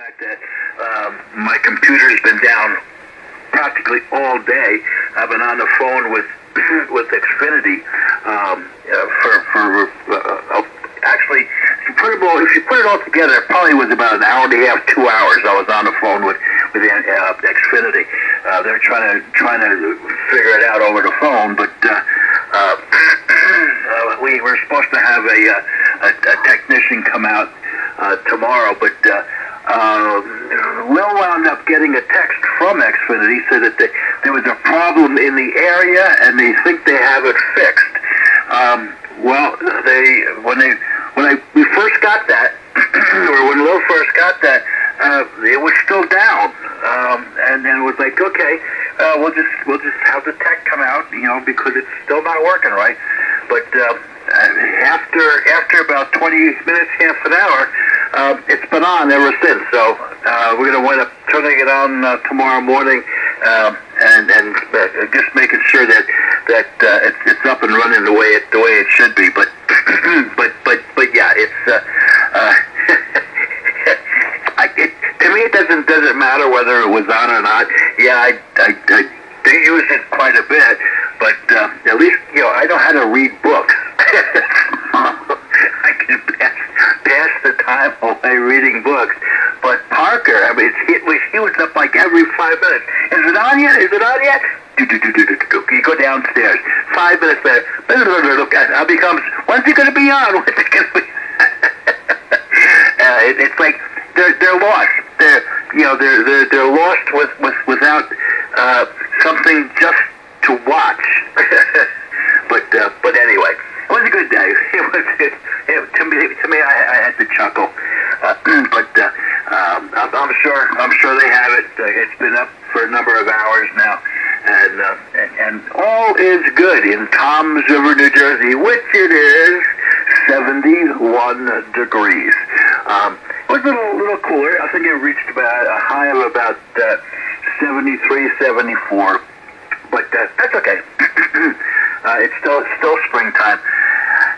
fact that my computer's been down practically all day. I've been on the phone with Xfinity actually, if you put it all together, it probably was about an hour and a half, 2 hours. I was on the phone with Xfinity. They're trying to figure it out over the phone, but we were supposed to have a technician come out tomorrow, but Will wound up getting a text from Xfinity, said that there was a problem in the area and they think they have it fixed. When we first got that, or when Will first got that, it was still down, and then it was like, okay, we'll just have the tech come out, because it's still not working right. But after about 20 minutes, half an hour, it's been on ever since. So we're going to wind up turning it on tomorrow morning, and just making sure that it's up and running the way it should be. But but yeah, it's to me it doesn't matter whether it was on or not. Yeah, I do use it quite a bit, but at least I know how to read books. I can pass the time away reading books. But Parker, I mean, he was up like every 5 minutes. Is it on yet? Is it on yet? You go downstairs. 5 minutes later, it becomes, when's it going to be on? When's it going to be? It's like they're lost. They're lost without something just to watch. But anyway, it was a good day. To me, I had to chuckle. But I'm sure they have it. It's been up for a number of hours now, and all is good in Toms River, New Jersey, which it is 71 degrees. It was a little cooler. I think it reached about a high of about 73, 74. But that's okay. It's still springtime.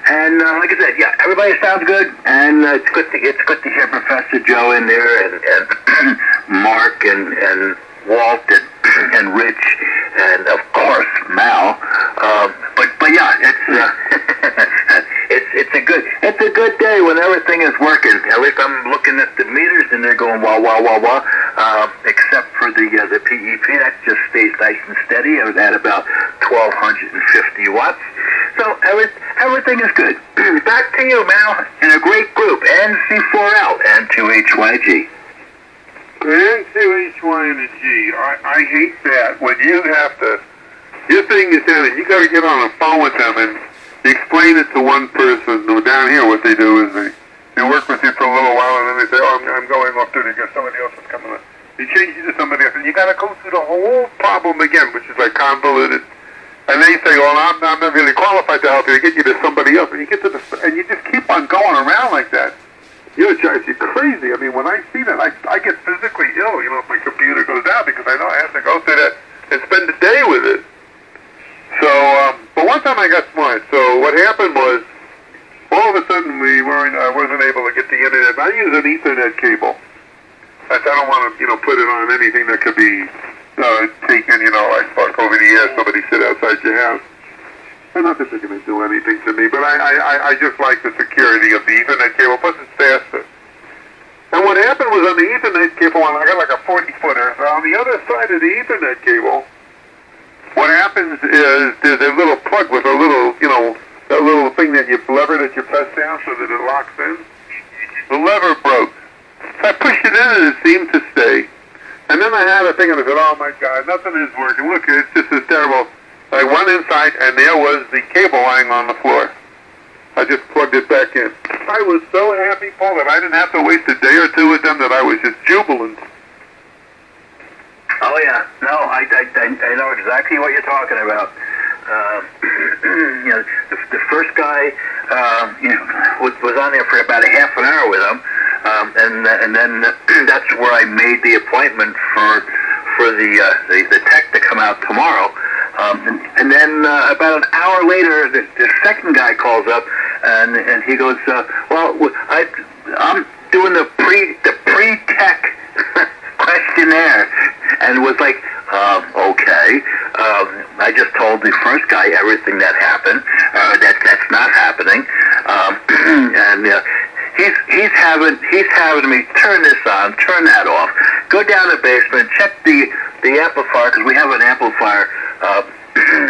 And like I said, yeah, everybody sounds good, and it's good to hear Professor Joe in there, and Mark, and Walt, and Rich, and of course Mal. But yeah, it's a good day when everything is working. At least I'm looking at the meters and they're going wah wah wah wah. Except for the PEP, that just stays nice and steady. I was at about 1,250 watts. So everything is good. Back to you, Mal, in a great group, NC4L and 2HYG. N2HY and a G. I hate that when you have to, your thing is down and you got to get on the phone with them and explain it to one person. Down here, what they do is they work with you for a little while and then they say, oh, I'm going off duty because somebody else is coming in. They change you to somebody else and you got to go through the whole problem again, which is like convoluted. And they say, well, I'm not really qualified to help you. They get you to somebody else, and you get to and you just keep on going around like that. It drives you crazy. I mean, when I see that, I get physically ill, if my computer goes down, because I know I have to go through that and spend the day with it. So, but one time I got smart. So what happened was, all of a sudden I wasn't able to get the internet. I use an Ethernet cable. I don't want to, put it on anything that could be taken, like over the air, somebody sit outside your house. And not that they're going to do anything to me, but I just like the security of the Ethernet cable, plus it's faster. And what happened was on the Ethernet cable, I got like a 40-footer, so on the other side of the Ethernet cable, what happens is there's a little plug with a little, that little thing that lever that you press down so that it locks in. The lever broke. So I pushed it in and it seemed to stay. And then I had a thing and I said, oh my God, nothing is working. Look, it's just as terrible. I went inside and there was the cable lying on the floor. I just plugged it back in. I was so happy, Paul, that I didn't have to waste a day or two with them, that I was just jubilant. Oh yeah, no, I know exactly what you're talking about. The first guy, was on there for about a half an hour with him. And then that's where I made the appointment for the tech to come out tomorrow. And then about an hour later, the second guy calls up and he goes, well, I'm doing the pre-tech and it was like, okay. I just told the first guy everything that happened. That's not happening. And he's having me turn this on, turn that off, go down the basement, check the amplifier, because we have an amplifier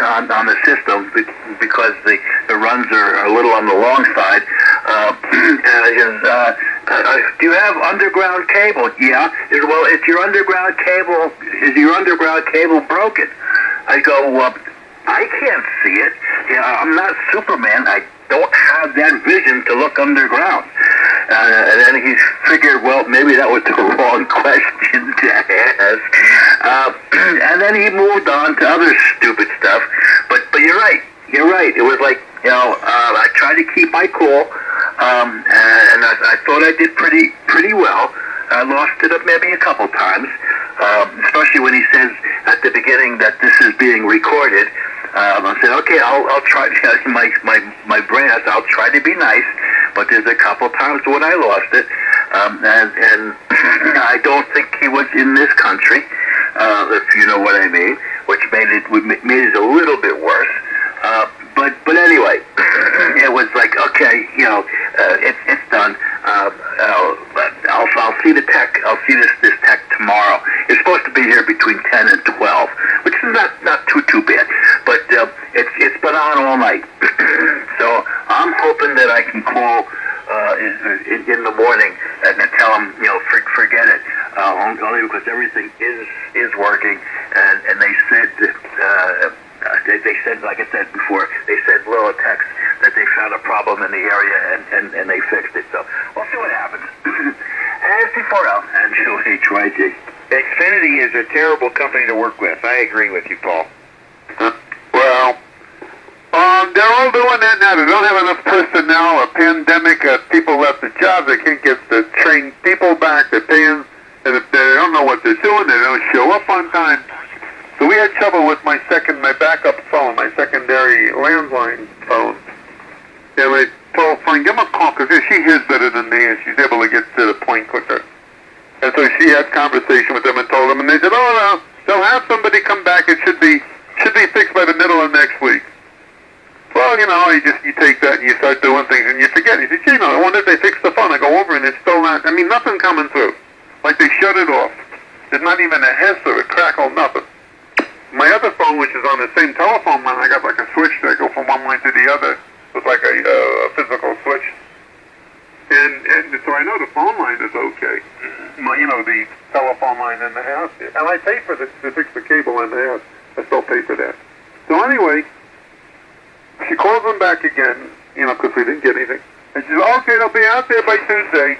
on the system because the runs are a little on the long side. Do you have underground cable? Yeah. Well, is your underground cable broken? I go, I can't see it. I'm not Superman. I don't have that vision to look underground. And then he figured, well, maybe that was the wrong question to ask. And then he moved on to other stupid stuff. But you're right. You're right. It was like, I tried to keep my cool, and I thought I did pretty well. I lost it up maybe a couple times, especially when he says at the beginning that this is being recorded. I said, okay, I'll try. My brain, I'll try to be nice, but there's a couple times when I lost it, and I don't think he was in this country, if you know what I mean, which made it a little bit worse. But anyway, it was like, okay, it's done. I'll see the tech. I'll see this tech tomorrow. It's supposed to be here between 10 and 12, which is not too bad. But it's been on all night, so I'm hoping that I can call in the morning and tell them, forget it. Only because everything is working, and they said that. They said, like I said before, they said little text that they found a problem in the area and they fixed it. So we'll see what happens. ST4L and HYG. Xfinity is a terrible company to work with. I agree with you, Paul. Well, they're all doing that now. They don't have enough personnel. A pandemic, people left the jobs. They can't get the trained people back. They're paying, and if they don't know what they're doing, they don't show up on time. So we had trouble with my backup phone, my secondary landline phone. And I told Frank, give him a call, because she hears better than me, and she's able to get to the point quicker. And so she had conversation with them and told them, and they said, oh, no, they'll have somebody come back. It should be fixed by the middle of next week. Well, you take that and you start doing things, and you forget. You say, I wonder if they fixed the phone. I go over, and it's still not, nothing coming through. Like they shut it off. There's not even a hiss or a crackle, nothing. My other phone, which is on the same telephone line, I got like a switch that go from one line to the other. It's like a physical switch. And so I know the phone line is okay. The telephone line in the house. And I pay to fix the cable in the house. I still pay for that. So anyway, she calls them back again, because we didn't get anything. And she says, okay, they'll be out there by Tuesday.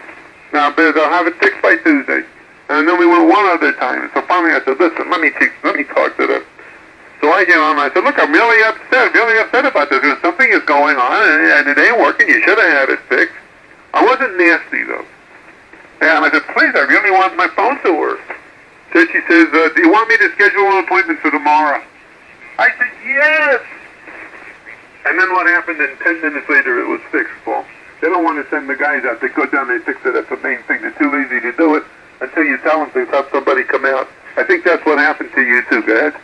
Now, they'll have it fixed by Tuesday. And then we went one other time. So finally I said, listen, let me talk to them. So I get on and I said, look, I'm really upset about this. Something is going on and it ain't working. You should have had it fixed. I wasn't nasty, though. And I said, please, I really want my phone to work. So she says, do you want me to schedule an appointment for tomorrow? I said, yes. And then what happened, and 10 minutes later it was fixed, Paul. They don't want to send the guys out. They go down, they fix it. That's the main thing. They're too lazy to do it until you tell them to have somebody come out. I think that's what happened to you too. Go ahead.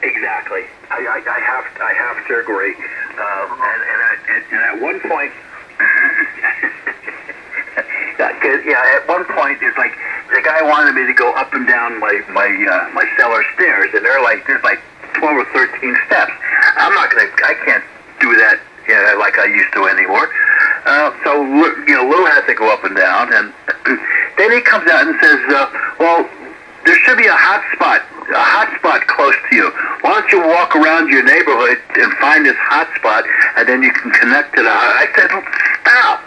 Exactly. I have to agree. And at one point, at one point, it's like the guy wanted me to go up and down my cellar stairs, and there's like 12 or 13 steps. I can't do that like I used to anymore. So Lou had to go up and down, and then he comes out and says, well, there should be a hot spot close to you. Why don't you walk around your neighborhood and find this hot spot, and then you can connect to the I said, stop.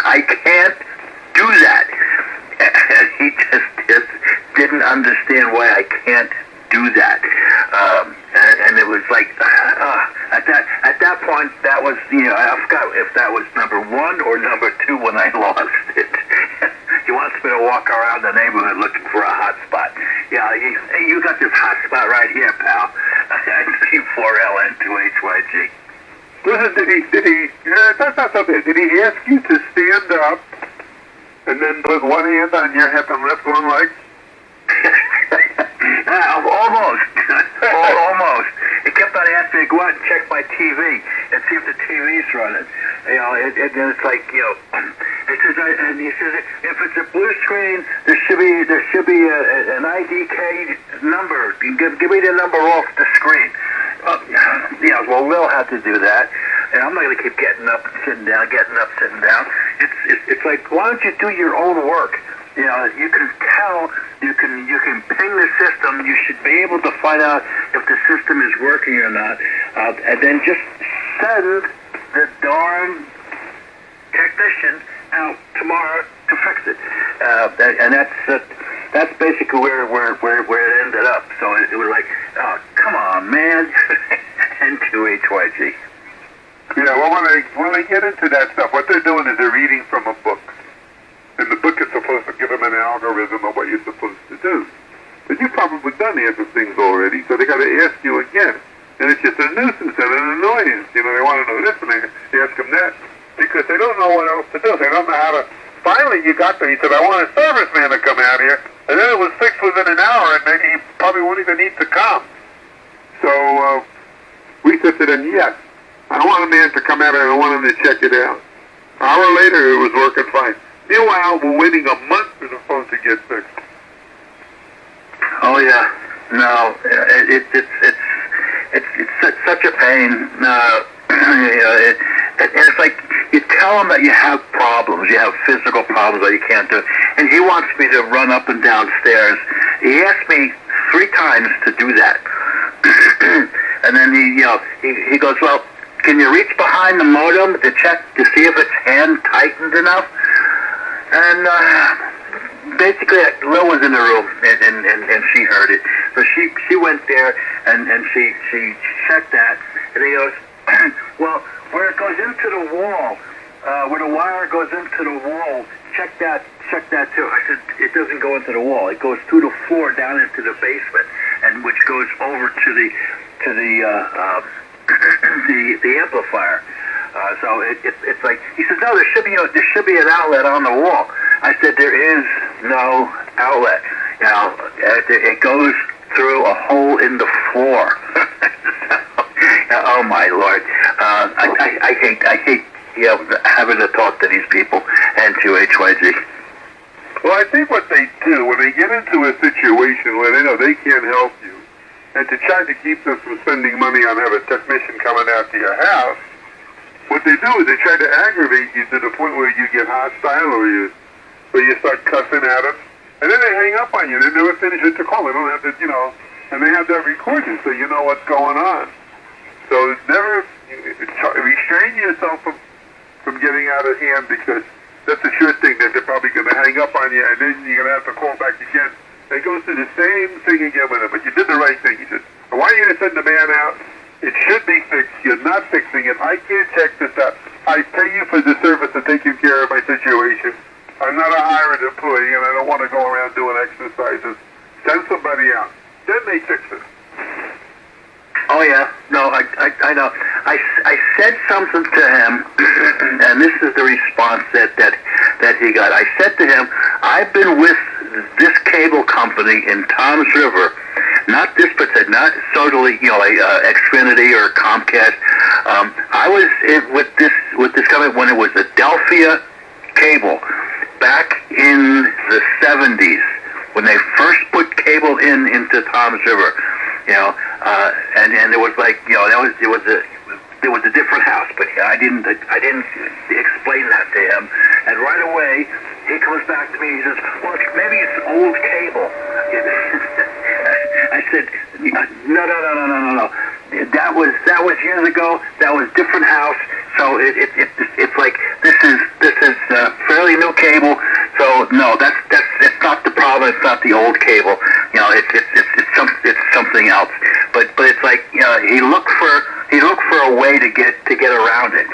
I can't do that. And he just didn't understand why I can't do that. And it was like, at that point, that was, I forgot if that was number 1 or number 2 when I lost it. He wants me to walk around the neighborhood looking for a hot spot. Yeah, hey, you got this hot spot right here, pal. C4L and 2HYG. Listen, did he, that's not so bad. Did he ask you to stand up and then put one hand on your hip and lift one leg? Almost. Almost. He kept on asking me to go out and check my TV and see if the TV's running. And it's like, he says, if it's a blue screen, there should be an IDK number. Give me the number off the screen. Well, we'll have to do that. And I'm not going to keep getting up and sitting down, sitting down. It's like, why don't you do your own work? You can tell, you can ping the system. You should be able to find out if the system is working or not, and then just send the darn technician out tomorrow to fix it. And that's basically where it ended up. So it was like, oh, come on, man, N2HYG. Yeah, well, when they get into that stuff, what they're doing is they're reading from a book. And the book is supposed to give them an algorithm of what you're supposed to do. But you've probably done half of things already, so they got to ask you again. And it's just a nuisance and an annoyance. They want to know this, and they ask them that. Because they don't know what else to do. They don't know how to... Finally, you got there. He said, I want a serviceman to come out here. And then it was fixed within an hour, and maybe he probably won't even need to come. So, we said to them, yes. I don't want a man to come out here. I want him to check it out. An hour later, it was working fine. Meanwhile, we're waiting a month for the phone to get fixed. Oh yeah, no, it's such a pain. And it's like you tell him that you have problems, you have physical problems that you can't do, and he wants me to run up and down stairs. He asked me 3 times to do that, and then he goes, well, can you reach behind the modem to check to see if it's hand tightened enough? And basically, Lil was in the room, and she heard it. So she went there, and she checked that, and he goes, well, where it goes into the wall, where the wire goes into the wall, check that too. I said, it doesn't go into the wall. It goes through the floor down into the basement, and which goes over to the amplifier. So it's like, he says, no, there should be an outlet on the wall. I said, there is no outlet. It goes through a hole in the floor. Oh my Lord! I hate having to talk to these people. N2HYG. Well, I think what they do when they get into a situation where they know they can't help you, and to try to keep them from spending money on have a technician coming out to your house, what they do is they try to aggravate you to the point where you get hostile or you start cussing at them, and then they hang up on you. They never finish the call. They don't have to, and they have that recorded so you know what's going on. So never restrain yourself from getting out of hand, because that's a sure thing that they're probably going to hang up on you, and then you're going to have to call back again. It goes through the same thing again with him, but you did the right thing. He said, why are you going to send the man out? It should be fixed. You're not fixing it. I can't check this out. I pay you for the service of taking care of my situation. I'm not a hired employee, and I don't want to go around doing exercises. Send somebody out. Then they fix it. Oh yeah, no, I know. I said something to him, and this is the response that he got. I said to him, I've been with this cable company in Toms River, not this particular, not totally, like Xfinity or Comcast. I was with this company when it was Adelphia Cable back in the 70s when they first put cable into Toms River. And it was like, there was a different house, but I didn't explain that to him. And right away, he comes back to me. He says, "Well, maybe it's old cable." I said, "No. That was years ago. That was different house. So it's like this is fairly new cable. So no, it's not the problem. It's not the old cable. It's something else. But it's like he looked for a way to get around it.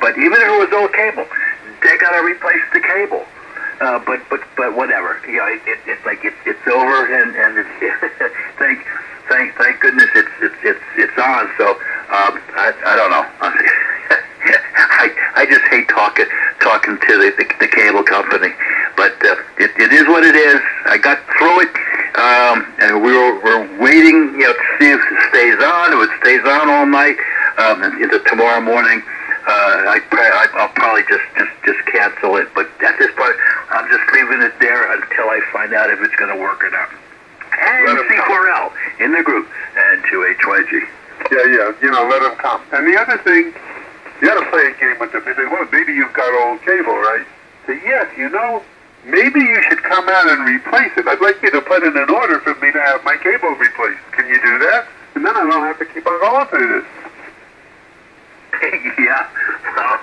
But even if it was old cable, they gotta replace the cable. But whatever. It's like it's over and it's thank goodness it's on. So I don't know. I just hate talking to the cable company, but it is what it is. I got through it, and we're waiting, to see if it stays on. If it stays on all night, into tomorrow morning, I'll probably just cancel it. But at this point, I'm just leaving it there until I find out if it's going to work or not. And C4L in the group, and 2HYG. Yeah, let them come. And the other thing, you got to play a game with them. They say, well, maybe you've got old cable, right? Say, yes, maybe you should come out and replace it. I'd like you to put in an order for me to have my cable replaced. Can you do that? And then I don't have to keep on going through this. Yeah, well,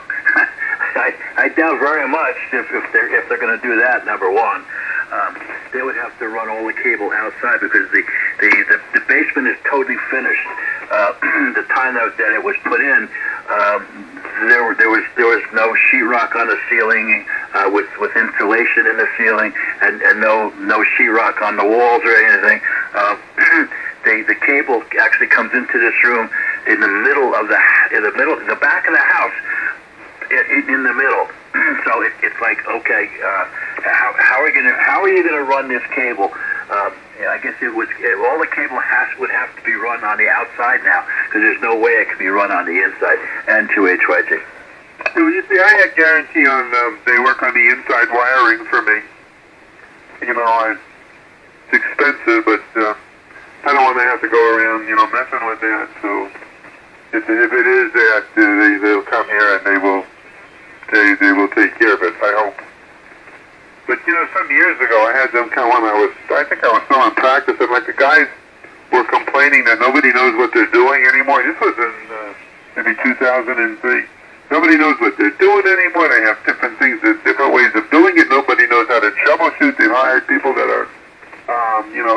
I doubt very much if they're going to do that. Number one, they would have to run all the cable outside because the basement is totally finished. The time that it was put in, there was no sheetrock on the ceiling with insulation in the ceiling, and no sheetrock on the walls or anything. The cable actually comes into this room in the back of the house, in the middle. So it's like, okay, how are you gonna run this cable? I guess all the cable would have to be run on the outside now, because there's no way it could be run on the inside. And 2HYG. Well, you see, I had guarantee on they work on the inside wiring for me. It's expensive, but I don't want to have to go around, messing with that. So if it is that, they'll come here and they will take care of it, I hope. But some years ago I had them come on. I think I was still in practice, and like the guys were complaining that nobody knows what they're doing anymore. This was in maybe 2003. Nobody knows what they're doing anymore. They have different things, different ways of doing it. Nobody knows how to troubleshoot. They've hired people that are,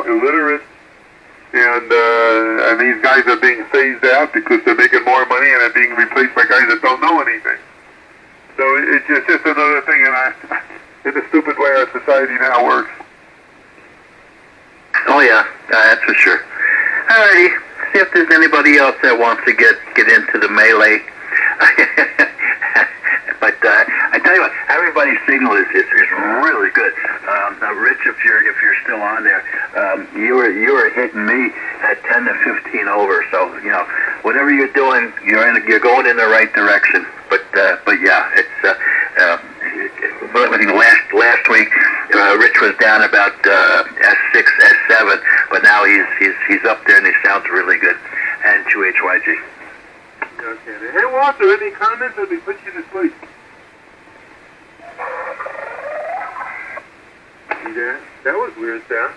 illiterate, and these guys are being phased out because they're making more money and are being replaced by guys that don't know anything. So it's just another thing, and it's a stupid way our society now works. Oh yeah, that's for sure. Alrighty, see if there's anybody else that wants to get into the melee. But I tell you what, everybody's signal is really good. Now, Rich, if you're still on there, you were hitting me at 10 to 15 over. So whatever you're doing, you're going in the right direction. But yeah, it's. I think last week, Rich was down about S6, S7, but now he's up there and he sounds really good. And 2HYG. Okay. Hey, Walter, any comments as we put you to sleep? Yeah, that was weird, Sam.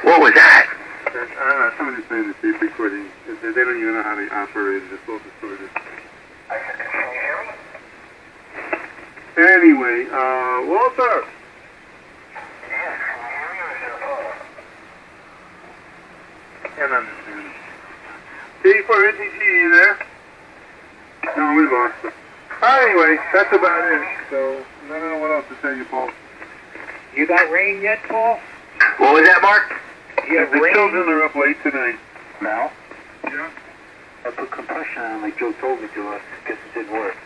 What was that? I don't know, somebody's saying the tape recording. They don't even know how to operate it. It's so distorted. Anyway, Walter! Can't understand. K4NTC, you there? No, we lost him. Anyway, that's about it. So, I don't know what else to tell you, Paul. You got rain yet, Paul? What was that, Mark? The children are up late tonight. No. Yeah? I put compression on like Joe told me to. I guess it didn't work.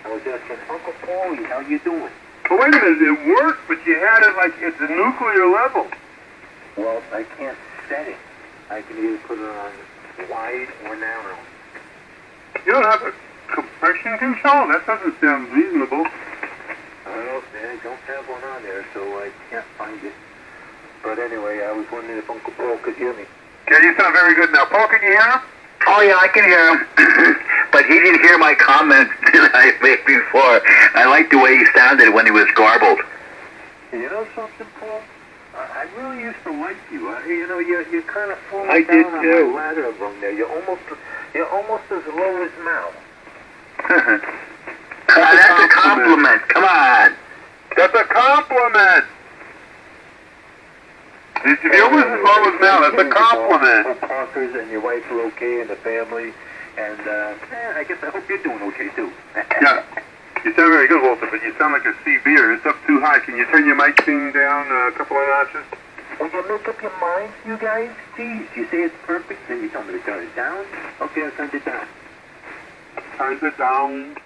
I was asking, Uncle Paulie, how you doing? Oh, wait a minute, it worked, but you had it like at the nuclear level. Well, I can't set it. I can either put it on wide or narrow. You don't have a compression control? That doesn't sound reasonable. I don't have one on there, so I can't find it. But anyway, I was wondering if Uncle Paul could hear me. Yeah, you sound very good now. Paul, can you hear him? Oh yeah, I can hear him. But he didn't hear my comment that I made before. I liked the way he sounded when he was garbled. You know something, Paul? I really used to like you. You're kind of falling I down did on too. my ladder rung there. You're almost as low as Mal. That's a compliment. Come on. That's a compliment. If you're almost as low as Mal, that's a compliment. Parkers and your wife are okay and the family. And I guess I hope you're doing okay too. Yeah. You sound very good, Walter, but you sound like a sea beer. It's up too high. Can you turn your mic thing down a couple of notches? Will you make up your minds, you guys? Geez, you say it's perfect, then you tell me to turn it down. Okay, I'll turn it down. Turn it down.